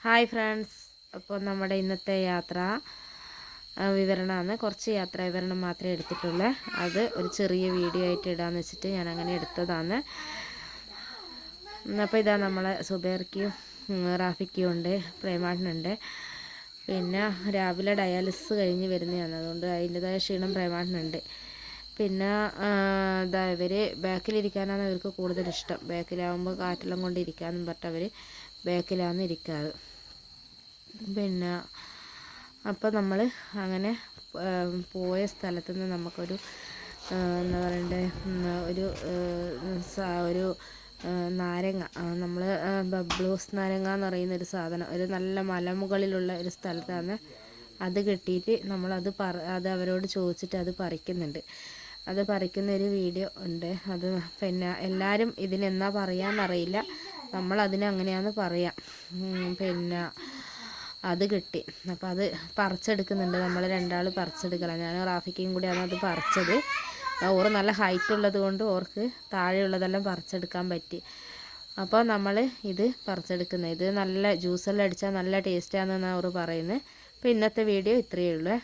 Hi friends, അപ്പോൾ നമ്മുടെ ഇന്നത്തെ യാത്ര വിവരണമാണ്. കുറച്ച് യാത്രാ വിവരണം മാത്രമേ എടുത്തിട്ടുള്ളൂ. അത് ഒരു ചെറിയ വീഡിയോ ആയിട്ട് ഇടാമെന്ന് വെച്ചിട്ട് ഞാൻ അങ്ങനെ എടുത്തതാണ്. അപ്പോൾ ഇതാ നമ്മളെ സുബൈർക്കും റാഫിക്കും ഉണ്ട്, പ്രേമാട്ടനുണ്ട്. പിന്നെ രാവിലെ ഡയാലിസിസ് കഴിഞ്ഞ് വരുന്നതാണ്, അതുകൊണ്ട് അതിൻ്റെതായ ക്ഷീണം പ്രേമാട്ടനുണ്ട്. പിന്നെ ഇതാ ഇവർ ബാക്കിലിരിക്കാനാണ് ഇവർക്ക് കൂടുതൽ ഇഷ്ടം. ബാക്കിലാവുമ്പോൾ കാറ്റെല്ലാം കൊണ്ട് ഇരിക്കാമെന്നും പറഞ്ഞിട്ട് അവർ ബാക്കിലാണ് ഇരിക്കാറ്. പിന്നെ അപ്പോൾ നമ്മൾ അങ്ങനെ പോയ സ്ഥലത്ത് നിന്ന് നമുക്കൊരു എന്താ പറയണ്ടേ, ഒരു നാരങ്ങ, നമ്മൾ ബബ്ലൂസ് നാരങ്ങ എന്ന് പറയുന്ന ഒരു സാധനം, ഒരു നല്ല മലമുകളിലുള്ള ഒരു സ്ഥലത്താണ് അത് കിട്ടിയിട്ട് അത് അവരോട് ചോദിച്ചിട്ട് അത് പറിക്കുന്നുണ്ട്. അത് പറിക്കുന്ന ഒരു വീഡിയോ ഉണ്ട്. അത് പിന്നെ എല്ലാവരും ഇതിനെന്നാ പറയാമെന്നറിയില്ല, നമ്മളതിനെ അങ്ങനെയാന്ന് പറയാം. പിന്നെ അത് കിട്ടി. അപ്പോൾ അത് പറിച്ചെടുക്കുന്നുണ്ട്. നമ്മൾ രണ്ടാൾ പറിച്ചെടുക്കണം. ഞാൻ റാഫിക്കയും കൂടിയാണ് അത് പറിച്ചത്. ഓറ് നല്ല ഹൈറ്റ് ഉള്ളത് കൊണ്ട് ഓർക്ക് താഴെയുള്ളതെല്ലാം പറിച്ചെടുക്കാൻ പറ്റി. അപ്പോൾ നമ്മൾ ഇത് പറിച്ചെടുക്കുന്നത്, ഇത് നല്ല ജ്യൂസെല്ലാം അടിച്ചാൽ നല്ല ടേസ്റ്റാണെന്നാണ് അവർ പറയുന്നത്. അപ്പോൾ ഇന്നത്തെ വീഡിയോ ഇത്രയേ ഉള്ളൂ.